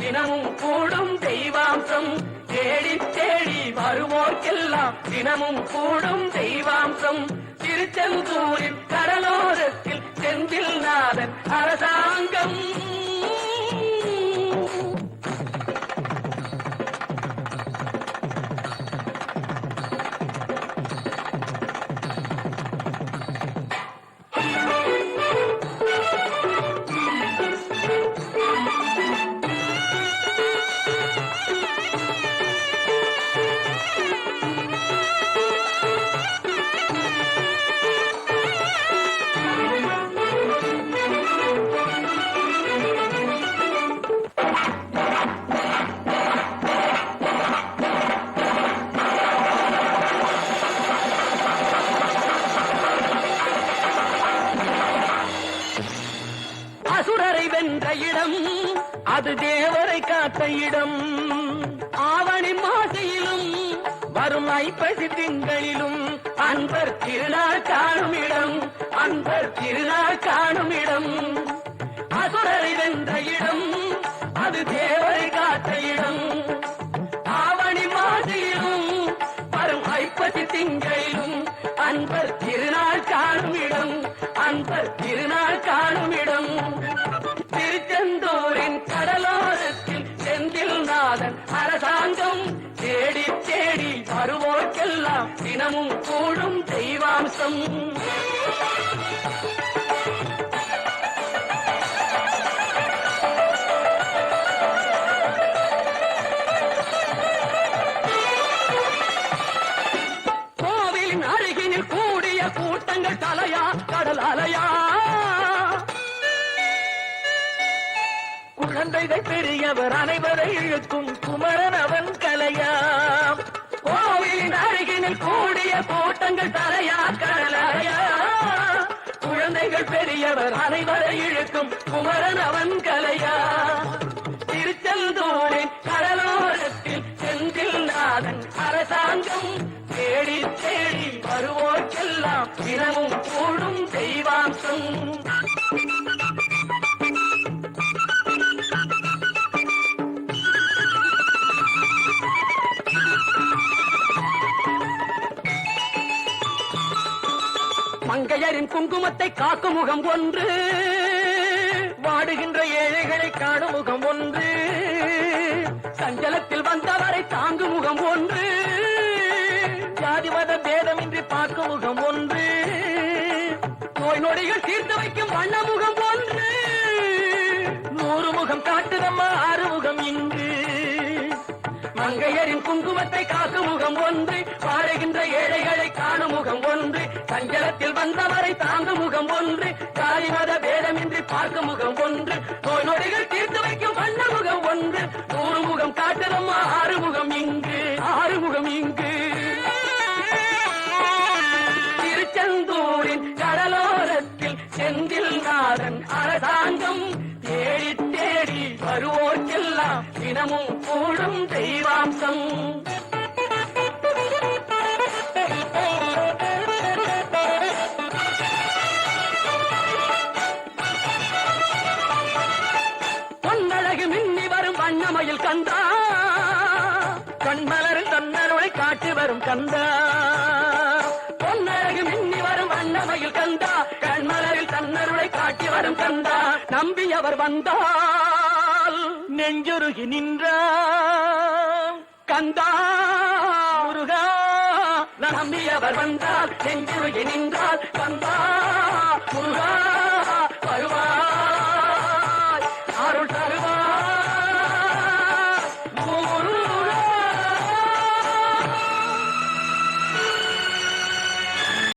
தினமும் கூடும் தெய்வாம்சம் தேடி தேடி வருவோர்க்கெல்லாம் தினமும் கூடும் தெய்வாம்சம் திருச்செந்தூரில் கடலோரத்தில் செந்தில் நாதன் அரசாங்கம் அசுரரை வென்ற இடம் அது தேவரை காத்த இடம் ஆவணி மாசையிலும் வரும் ஐப்பசி திங்களிலும் அன்பர் திருநாள் காணும் இடம் அன்பர் திருநாள் காணும் இடம் அசுரரை வென்ற இடம் அது தேவரை காத்த இடம் ஆவணி மாசையிலும் வரும் ஐப்பசி திங்களிலும் அன்பர் திருநாள் காணும் இடம் அன்பர் திருநாள் காணும் இடம் திருச்செந்தூரின் கடலோரத்தில் செந்தில் நாதன் அரசாங்கம் தேடி தேடி வருவோர்க்கெல்லாம் தினமும் கூடும் தெய்வாம்சம் கோவிலின் அருகினில் கூடிய கூட்டங்கள் தலையா கடல் அலையா குழந்தைகள் பெரியவர் அனைவரை இழுக்கும் குமரன் அவன் கலையாம் கோவிலின் அருகினில் கூடிய கூட்டங்கள் தலையா கடலையா குழந்தைகள் பெரியவர் அனைவரை இழுக்கும் குமரன் அவன் கலையா திருச்செந்தூரின் கடலோரத்தில் செந்தில் நாதன் அரசாங்கம் தேடி தேடி வருவோர்க்கெல்லாம் தினமும் கூடும் தெய்வாம்சம் மங்கையரின் குங்குமத்தை காக்கும் முகம் ஒன்று வாடுகின்ற ஏழைகளை காணும் முகம் ஒன்று சஞ்சலத்தில் வந்தவரை தாங்கும் முகம் ஒன்று ஜாதி மத பேதமின்றி பார்க்கும் முகம் ஒன்று நோய் நொடிகள் தீர்த்து வைக்கும் வண்ண முகம் ஒன்று 100 முகம் காட்டுதம்மா 6 முகம் இங்கு மங்கையரின் குங்குமத்தை காக்கும் முகம் ஒன்று வாழுகின்ற ஏழைகளை காணும் முகம் ஒன்று சஞ்சலத்தில் வந்தவரை தாங்கும் முகம் ஒன்று ஜாதி மத பேதமின்றி பார்க்கும் முகம் ஒன்று நோய் நொடிகள் தீர்த்து வைக்கும் வண்ண முகம் ஒன்று 100 முகம் காட்டுதம்மா 6 முகம் இங்கு 6 முகம் இங்கு திருச்செந்தூரின் கடலோரத்தில் செந்தில் நாதன் அரசாங்கம் தேடி தேடி வருவோர்க்கெல்லாம் தினமும் கூடும் தெய்வாம்சம் பொன்னழகு மின்னி வரும் வண்ணமயில் கந்தா கண்மலரில் தன்னருளை காட்டி வரும் கந்தா பொன்னழகு மின்னி வரும் வண்ணமயில் கந்தா கண்மலரில் தன்னருளை காட்டி வரும் கந்தா நம்பி அவர் வந்தால் நெஞ்சுருகி நின்றான் கந்தா முருகா நம்பி அவர் வந்தால் நெஞ்சுருகி நின்றால் கந்தா